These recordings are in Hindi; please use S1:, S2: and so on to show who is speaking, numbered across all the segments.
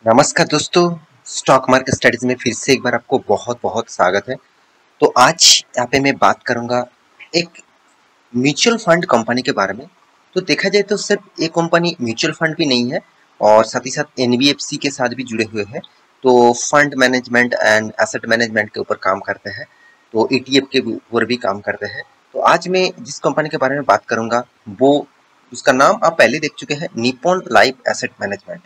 S1: नमस्कार दोस्तों। स्टॉक मार्केट स्टडीज में फिर से एक बार आपको बहुत बहुत स्वागत है। तो आज यहाँ पे मैं बात करूंगा एक म्यूचुअल फंड कंपनी के बारे में। तो देखा जाए तो सिर्फ ये कंपनी म्यूचुअल फंड भी नहीं है और साथ ही साथ एनबीएफसी के साथ भी जुड़े हुए हैं। तो fund management and asset management के ऊपर काम करते हैं। तो ईटीएफ के ऊपर भी काम करते हैं। तो आज मैं जिस कंपनी के बारे में बात करूंगा वो उसका नाम आप पहले देख चुके हैं, निप्पॉन लाइफ एसेट मैनेजमेंट।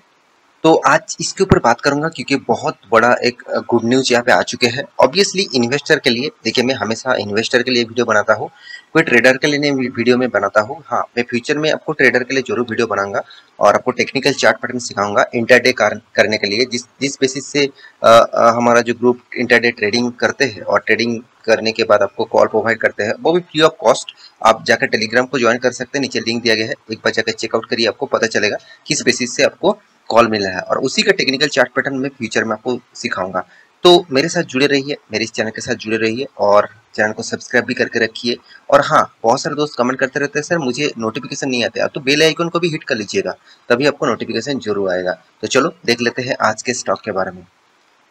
S1: तो आज इसके ऊपर बात करूंगा क्योंकि बहुत बड़ा एक गुड न्यूज यहाँ पे आ चुके हैं। ऑब्वियसली इन्वेस्टर के लिए, देखिए मैं हमेशा इन्वेस्टर के लिए वीडियो बनाता हूँ, कोई ट्रेडर के लिए नहीं वीडियो में बनाता हूँ। हाँ, मैं फ्यूचर में आपको ट्रेडर के लिए जरूर वीडियो बनाऊंगा और आपको टेक्निकल चार्ट पैटर्न सिखाऊंगा इंटरडे करने के लिए, जिस जिस बेसिस से हमारा जो ग्रुप इंटरडे ट्रेडिंग करते हैं और ट्रेडिंग करने के बाद आपको कॉल प्रोवाइड करते हैं, वो भी फ्री ऑफ कॉस्ट। आप जाकर टेलीग्राम को ज्वाइन कर सकते हैं, नीचे लिंक दिया गया है, एक बार जाकर चेकआउट करिए, आपको पता चलेगा किस बेसिस से आपको कॉल मिला है और उसी का टेक्निकल चार्ट पैटर्न में फ्यूचर में आपको सिखाऊंगा। तो मेरे साथ जुड़े रहिए, मेरे इस चैनल के साथ जुड़े रहिए और चैनल को सब्सक्राइब भी करके रखिए। और हाँ, बहुत सारे दोस्त कमेंट करते रहते हैं सर मुझे नोटिफिकेशन नहीं आते, तो बेल आइकन को भी हिट कर लीजिएगा, तभी आपको नोटिफिकेशन जरूर आएगा। तो चलो देख लेते हैं आज के स्टॉक के बारे में।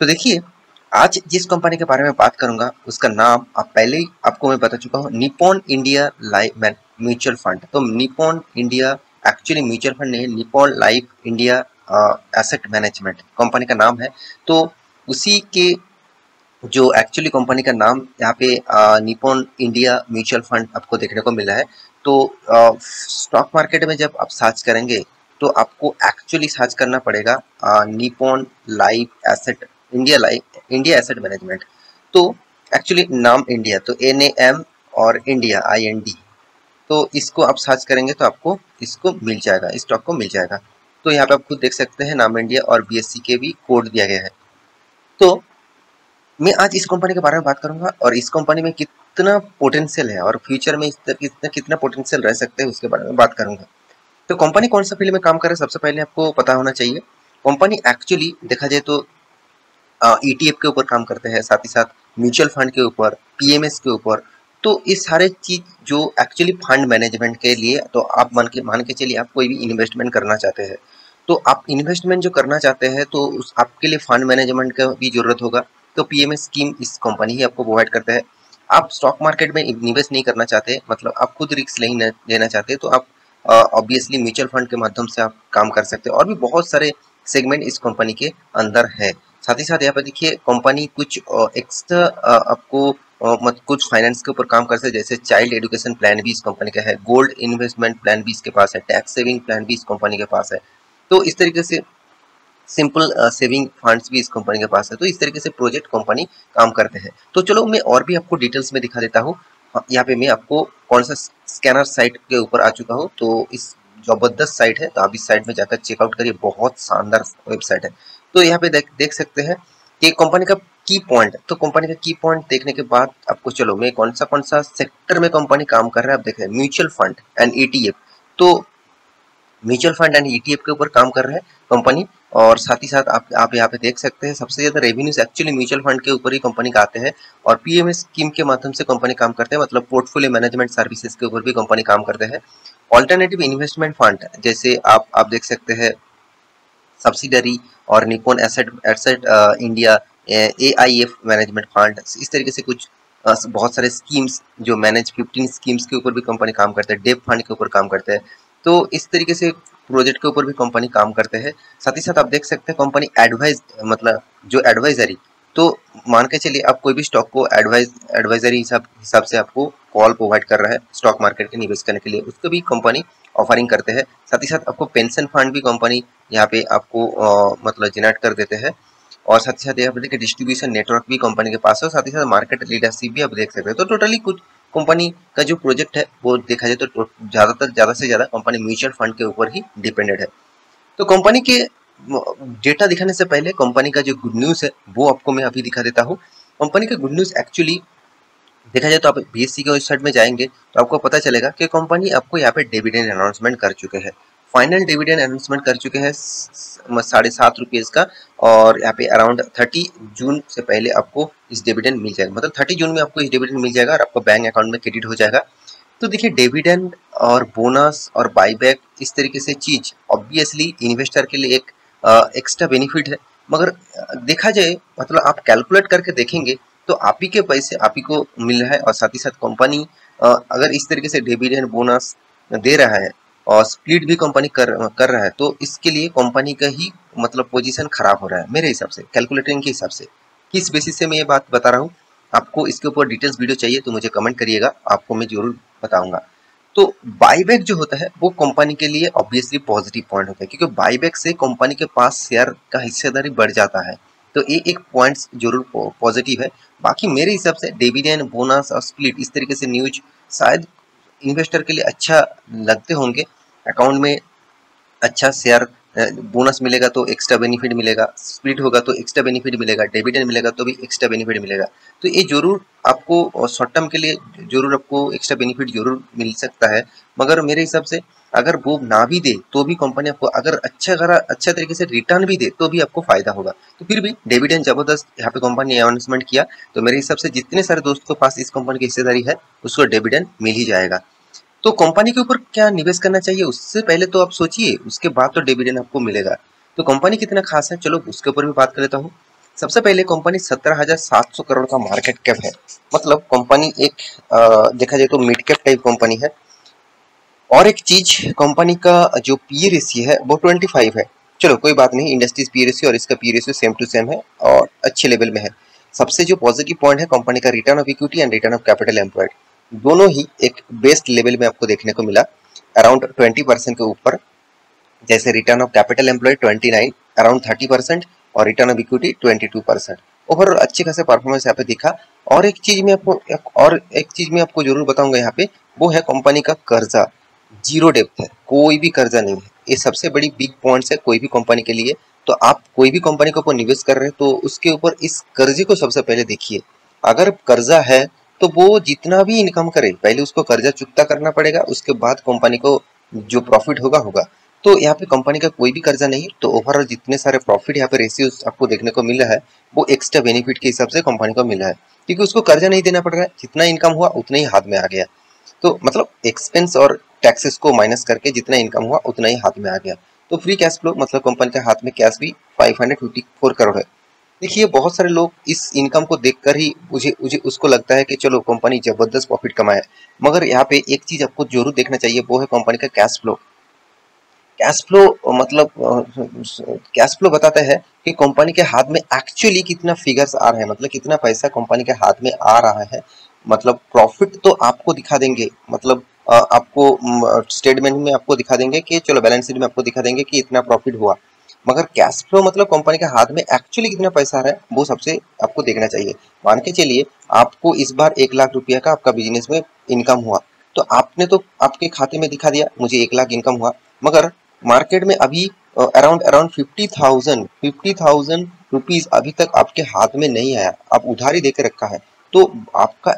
S1: तो देखिए, आज जिस कंपनी के बारे में बात करूंगा उसका नाम आप पहले ही आपको मैं बता चुका हूँ, Nippon India life mutual fund. तो Nippon India actually mutual fund नहीं है, Nippon life India asset management company का नाम है। तो उसी के जो एक्चुअली कंपनी का नाम यहाँ पे निप्पॉन इंडिया म्यूचुअल फंड आपको देखने को मिला है। तो स्टॉक मार्केट में जब आप सर्च करेंगे तो आपको एक्चुअली सर्च करना पड़ेगा Nippon life India asset management. तो एक्चुअली नाम इंडिया, तो NAM और इंडिया IND, तो इसको आप सर्च करेंगे तो आपको इसको मिल जाएगा, स्टॉक को मिल जाएगा। तो यहाँ पे आप खुद देख सकते हैं नाम इंडिया और BSC के भी कोड दिया गया है। तो मैं आज इस कंपनी के बारे में बात करूंगा और इस कंपनी में कितना पोटेंशियल है और फ्यूचर में कितना कितना पोटेंशियल रह सकते हैं उसके बारे में बात करूंगा। तो कंपनी कौन सा फील्ड में काम कर रहा है सबसे पहले आपको पता होना चाहिए। कंपनी एक्चुअली देखा जाए तो ETF के ऊपर काम करते हैं, साथ ही साथ म्यूचुअल फंड के ऊपर, PMS के ऊपर। तो ये सारे चीज जो एक्चुअली फंड मैनेजमेंट के लिए, तो आप मान के चलिए आप कोई भी इन्वेस्टमेंट करना चाहते हैं, तो आप इन्वेस्टमेंट जो करना चाहते हैं तो उस आपके लिए फंड मैनेजमेंट का भी जरूरत होगा। तो PMS स्कीम इस कंपनी ही आपको प्रोवाइड करता है। आप स्टॉक मार्केट में निवेश नहीं करना चाहते, मतलब आप खुद रिस्क नहीं लेना चाहते, तो आप ऑब्वियसली म्यूचुअल फंड के माध्यम से आप काम कर सकते हैं। और भी बहुत सारे सेगमेंट इस कंपनी के अंदर है। साथ ही साथ यहाँ पर देखिए कंपनी कुछ एक्स्ट्रा आपको कुछ फाइनेंस के ऊपर काम करते हैं, जैसे चाइल्ड एजुकेशन प्लान भी इस कंपनी का है, गोल्ड इन्वेस्टमेंट प्लान भी इसके पास है, टैक्स सेविंग प्लान भी इस कंपनी के पास है। तो इस तरीके से सिंपल सेविंग फंड्स भी इस कंपनी के पास है। तो इस तरीके से प्रोजेक्ट कंपनी काम करते हैं। तो चलो मैं और भी आपको डिटेल्स में दिखा देता हूँ। यहाँ पे मैं आपको कौन सा स्कैनर साइट के ऊपर आ चुका हूँ, तो इस जबरदस्त साइट है, तो आप इस साइट में जाकर चेकआउट करिए, बहुत शानदार वेबसाइट है। तो यहाँ पे देख सकते हैं कि कंपनी का की पॉइंट, तो कंपनी का की पॉइंट देखने के बाद आपको, चलो मैं कौन सा सेक्टर में कंपनी काम कर रहा है आप देखें, म्यूचुअल फंड एंड ETF। तो म्यूचुअल फंड एंड ETF के ऊपर काम कर रहे हैं कंपनी। और साथ ही साथ आप यहाँ पे देख सकते हैं सबसे ज्यादा रेवेन्यूज एक्चुअली म्यूचुअल फंड के ऊपर ही कंपनी का आते हैं। और PMS स्कीम के माध्यम से कंपनी काम करते हैं, मतलब पोर्टफोलियो मैनेजमेंट सर्विसेज के ऊपर भी कंपनी काम करते हैं। ऑल्टरनेटिव इन्वेस्टमेंट फंड जैसे आप देख सकते हैं सब्सिडरी और Nippon asset asset India, AIF management fund, इस तरीके से कुछ बहुत सारे स्कीम्स जो मैनेज 15 स्कीम्स के ऊपर भी कंपनी काम करते हैं, डेप फंड के ऊपर काम करते हैं। तो इस तरीके से प्रोजेक्ट के ऊपर भी कंपनी काम करते हैं। साथ ही साथ आप देख सकते हैं कंपनी एडवाइज, मतलब जो एडवाइजरी, तो मान के चलिए आप कोई भी स्टॉक को एडवाइजरी हिसाब से आपको कॉल प्रोवाइड कर रहा है स्टॉक मार्केट के निवेश करने के लिए, उसको भी कंपनी ऑफरिंग करते हैं। साथ ही साथ आपको पेंशन फंड भी कंपनी यहाँ पे आपको मतलब जनरेट कर देते हैं। और साथ ही साथ यहाँ पे देखिए डिस्ट्रीब्यूशन नेटवर्क भी कंपनी के पास है, साथ ही साथ मार्केट लीडरशिप भी आप देख सकते हैं। तो टोटली कुछ कंपनी का जो प्रोजेक्ट है वो देखा जाए तो ज्यादा से ज्यादा कंपनी म्यूचुअल फंड के ऊपर ही डिपेंडेड है। तो कंपनी के डेटा दिखाने से पहले कंपनी का जो गुड न्यूज है वो आपको मैं अभी दिखा देता हूँ। कंपनी का गुड न्यूज एक्चुअली देखा जाए तो आप BSC के वेबसाइट में जाएंगे तो आपको पता चलेगा कि कंपनी आपको यहाँ पे डिविडेंड अनाउंसमेंट कर चुके हैं, फाइनल डिविडेंड अनाउंसमेंट कर चुके हैं ₹7.5 का। और यहाँ पे अराउंड 30 जून से पहले आपको इस डिविडेंड मिल जाएगा, मतलब 30 जून में आपको इस डिविडेंड मिल जाएगा और आपको बैंक अकाउंट में क्रेडिट हो जाएगा। तो देखिए डिविडेंड और बोनस और बाईबैक इस तरीके से चीज ऑब्वियसली इन्वेस्टर के लिए एक एक्स्ट्रा बेनिफिट है। मगर देखा जाए मतलब आप कैलकुलेट करके देखेंगे तो आप ही के पैसे आप ही को मिल रहा है, और साथ ही साथ कंपनी अगर इस तरीके से डिविडेंड बोनस दे रहा है और स्प्लिट भी कंपनी कर रहा है, तो इसके लिए कंपनी का ही मतलब पोजीशन खराब हो रहा है मेरे हिसाब से, कैलकुलेटिंग के हिसाब से। किस बेसिस से मैं ये बात बता रहा हूँ, आपको इसके ऊपर डिटेल्स वीडियो चाहिए तो मुझे कमेंट करिएगा, आपको मैं जरूर बताऊंगा। तो बाईबैक जो होता है वो कंपनी के लिए ऑब्वियसली पॉजिटिव पॉइंट होता है, क्योंकि बाईबैक से कंपनी के पास शेयर का हिस्सेदारी बढ़ जाता है। तो ये एक पॉइंट जरूर पॉजिटिव है। बाकी मेरे हिसाब से डिविडेंड बोनस और स्प्लिट इस तरीके से न्यूज शायद इन्वेस्टर के लिए अच्छा लगते होंगे। अकाउंट में अच्छा शेयर बोनस मिलेगा तो एक्स्ट्रा बेनिफिट मिलेगा, स्प्लिट होगा तो एक्स्ट्रा बेनिफिट मिलेगा, डिविडेंड मिलेगा तो भी एक्स्ट्रा बेनिफिट मिलेगा। तो ये जरूर आपको शॉर्ट टर्म के लिए जरूर आपको एक्स्ट्रा बेनिफिट जरूर मिल सकता है। मगर मेरे हिसाब से अगर वो ना भी दे तो भी कंपनी आपको अगर अच्छा तरीके से रिटर्न भी दे तो भी आपको फायदा होगा। तो फिर भी डिविडेंड जबरदस्त यहाँ पे कंपनी ने अनाउंसमेंट किया, तो मेरे हिसाब से जितने सारे दोस्तों के पास इस कंपनी की हिस्सेदारी है उसको डिविडेंड मिल ही जाएगा। तो कंपनी के ऊपर क्या निवेश करना चाहिए उससे पहले तो आप सोचिए, उसके बाद तो डिविडेंड आपको मिलेगा। तो कंपनी कितना खास है, चलो उसके ऊपर भी बात कर लेता हूँ। सबसे पहले कंपनी 17,700 करोड़ का मार्केट कैप है। मतलब कंपनी एक देखा जाए तो मिड कैप टाइप कंपनी है। और एक चीज, कंपनी का जो पी रेशियो है वो 25 है। चलो कोई बात नहीं, इंडस्ट्रीज पी रेशियो और इसका P ratio same to same है और अच्छे लेवल में है। सबसे जो पॉजिटिव पॉइंट है कंपनी का return of equity and return of capital employed, दोनों ही एक बेस्ट लेवल में आपको देखने को मिला, अराउंड 20% के ऊपर। जैसे return of capital employed 29, around 30%, और रिटर्न ऑफ इक्विटी 22%। ओवरऑल अच्छी खासा परफॉर्मेंस यहाँ पे दिखा। और एक चीज मैं आपको जरूर बताऊंगा यहाँ पे, वो है कंपनी का कर्जा जीरो डेप्थ है, कोई भी कर्जा नहीं है। ये सबसे बड़ी बिग पॉइंट्स है कोई भी कंपनी के लिए। तो आप कोई भी कंपनी के ऊपर निवेश कर रहे हैं तो उसके ऊपर इस कर्जे को सबसे पहले देखिए। अगर कर्जा है तो वो जितना भी इनकम करे पहले उसको कर्जा चुकता करना पड़ेगा, उसके बाद कंपनी को जो प्रॉफिट होगा होगा। तो यहाँ पे कंपनी का कोई भी कर्जा नहीं, तो ओवरऑल जितने सारे प्रॉफिट यहाँ पे रेशियोज आपको देखने को मिल रहा है वो एक्स्ट्रा बेनिफिट के हिसाब से कंपनी को मिल रहा है, क्योंकि उसको कर्जा नहीं देना पड़ रहा है, जितना इनकम हुआ उतना ही हाथ में आ गया। तो मतलब एक्सपेंस और टैक्सेस को माइनस करके जितना इनकम हुआ उतना ही हाथ में आ गया। तो फ्री कैश फ्लो मतलब कंपनी के हाथ में कैश भी 554 करोड़ है। देखिए बहुत सारे लोग इस इनकम को देखकर ही मुझे मुझे उसको लगता है कि चलो कंपनी जबरदस्त प्रॉफिट कमाए। मगर यहाँ पे एक चीज आपको जरूर देखना चाहिए, वो है कंपनी का कैश फ्लो। कैश फ्लो मतलब कैश फ्लो बताता है कि कंपनी के हाथ में एक्चुअली कितना फिगर्स आ रहे हैं, मतलब कितना पैसा कंपनी के हाथ में आ रहा है। मतलब प्रॉफिट तो आपको दिखा देंगे, मतलब आपको स्टेटमेंट में आपको दिखा देंगे कि चलो बैलेंस शीट में आपको दिखा देंगे कि इतना प्रॉफिट हुआ। मगर कैश फ्लो मतलब कंपनी के हाथ में एक्चुअली कितना पैसा आ रहा है वो सबसे आपको देखना चाहिए। मान के चलिए आपको इस बार 1 लाख रुपया का आपका बिजनेस में इनकम हुआ, तो आपने तो आपके खाते में दिखा दिया मुझे 1 लाख इनकम हुआ, मगर मार्केट में अभी अराउंड अराउंड 50,000 रुपीज अभी तक आपके हाथ में नहीं आया, आप उधारी देकर रखा है। तो आपका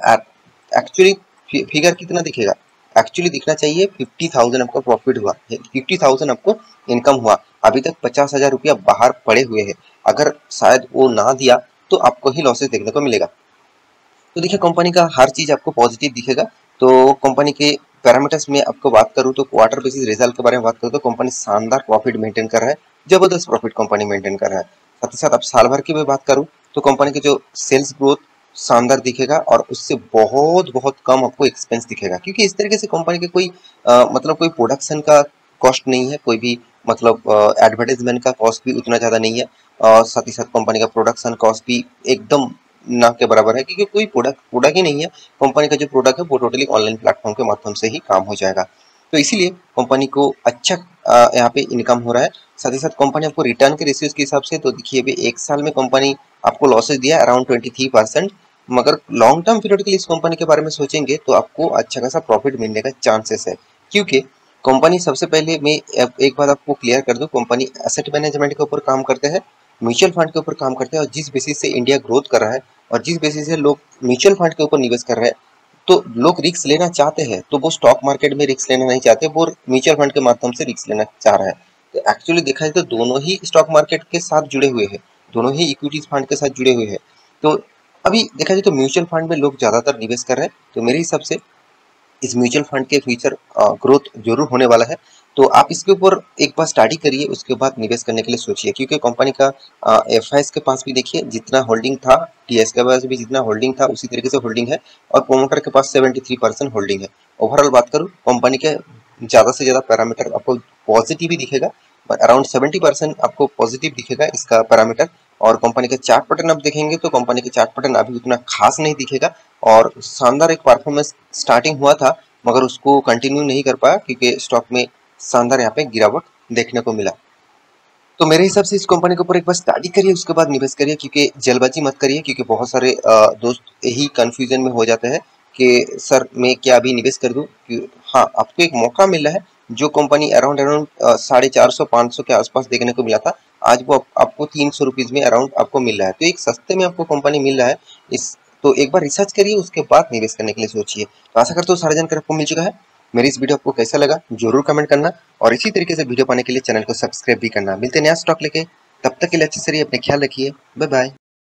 S1: एक्चुअली फिगर कितना दिखेगा, एक्चुअली दिखना चाहिए 50,000 आपका प्रॉफिट हुआ, 50,000 आपको इनकम हुआ, अभी तक 50,000 रुपया बाहर पड़े हुए हैं। अगर शायद वो ना दिया तो आपको ही लॉसेस देखने को मिलेगा। तो देखिए कंपनी का हर चीज आपको पॉजिटिव दिखेगा। तो कंपनी के पैरामीटर्स में आपको बात करूं तो क्वार्टर बेसिस रिजल्ट के बारे में बात करूं तो कंपनी शानदार प्रॉफिट मेंटेन कर रहा है, जबरदस्त प्रॉफिट कंपनी मेंटेन कर रहा है। साथ ही साथ अब साल भर की भी बात करूं तो कंपनी के जो सेल्स ग्रोथ शानदार दिखेगा, और उससे बहुत बहुत कम आपको एक्सपेंस दिखेगा, क्योंकि इस तरीके से कंपनी के कोई मतलब कोई प्रोडक्शन का कॉस्ट नहीं है, कोई भी मतलब एडवर्टाइजमेंट का कॉस्ट भी उतना ज्यादा नहीं है, और साथ ही साथ कंपनी का प्रोडक्शन कॉस्ट भी एकदम ना के बराबर है, क्योंकि कोई प्रोडक्ट प्रोडक्ट ही नहीं है। कंपनी का जो प्रोडक्ट है वो टोटली ऑनलाइन प्लेटफॉर्म के माध्यम से ही काम हो जाएगा। तो इसीलिए कंपनी को अच्छा यहाँ पे इनकम हो रहा है। साथ ही साथ कंपनी आपको रिटर्न के रेशियोज के हिसाब से तो देखिए अभी 1 साल में कंपनी आपको लॉसेज दिया अराउंड 23%, मगर लॉन्ग टर्म पीरियड के लिए इस कंपनी के बारे में सोचेंगे तो आपको अच्छा खासा प्रॉफिट मिलने का चांसेस है। क्योंकि कंपनी सबसे पहले मैं एक बात आपको क्लियर कर दूं, कंपनी एसेट मैनेजमेंट के ऊपर काम करते हैं, म्यूचुअल फंड के ऊपर काम करते हैं, और जिस बेसिस से इंडिया ग्रोथ कर रहा है और जिस बेसिस से लोग म्यूचुअल फंड के ऊपर निवेश कर रहे हैं, तो लोग रिस्क लेना चाहते हैं, तो वो स्टॉक मार्केट में रिस्क लेना नहीं चाहते, वो म्यूचुअल फंड के माध्यम से रिस्क लेना चाह रहा है। तो एक्चुअली देखा जाए तो दोनों ही स्टॉक मार्केट के साथ जुड़े हुए हैं, दोनों ही इक्विटीज फंड के साथ जुड़े हुए हैं। तो अभी देखा जाए तो म्यूचुअल फंड में लोग ज्यादातर निवेश कर रहे हैं, तो मेरे हिसाब से इस म्यूचुअल फंड के फ्यूचर ग्रोथ जरूर होने वाला है। तो आप इसके ऊपर एक बार स्टडी करिए, उसके बाद निवेश करने के लिए सोचिए, क्योंकि कंपनी का एफआईएस के पास भी देखिए जितना होल्डिंग था, टीएस के पास भी जितना होल्डिंग था उसी तरीके से होल्डिंग है, और प्रोमोटर के पास 73% होल्डिंग है। ओवरऑल बात करूँ कंपनी के ज़्यादा से ज़्यादा पैरामीटर आपको पॉजिटिव ही दिखेगा, अराउंड 70% आपको पॉजिटिव दिखेगा इसका पैरामीटर। और कंपनी के चार्ट पैटर्न आप देखेंगे तो कंपनी के चार्ट पैटर्न अभी उतना खास नहीं दिखेगा, और शानदार एक परफॉर्मेंस स्टार्टिंग हुआ था मगर उसको कंटिन्यू नहीं कर पाया, क्योंकि स्टॉक में शानदार यहाँ पे गिरावट देखने को मिला। तो मेरे हिसाब से इस कंपनी के ऊपर एक बार स्टडी करिए, उसके बाद निवेश करिए, क्योंकि जल्दबाजी मत करिए, क्योंकि बहुत सारे दोस्त यही कंफ्यूजन में हो जाते हैं कि सर मैं क्या अभी निवेश कर दूं। हाँ, आपको एक मौका मिल रहा है। जो कंपनी अराउंड अराउंड 450-500 के आसपास देखने को मिला था, आज वो आपको 300 रुपीज में अराउंड आपको मिल रहा है। तो एक सस्ते में आपको कंपनी मिल रहा है इस, तो एक बार रिसर्च करिए, उसके बाद निवेश करने के लिए सोचिए। तो आशा करता हूँ सारा जानकारी आपको मिल चुका है। मेरी इस वीडियो आपको कैसा लगा जरूर कमेंट करना, और इसी तरीके से वीडियो पाने के लिए चैनल को सब्सक्राइब भी करना। मिलते हैं नया स्टॉक लेके, तब तक के लिए अच्छे से रहिए, अपने ख्याल रखिए, बाय बाय।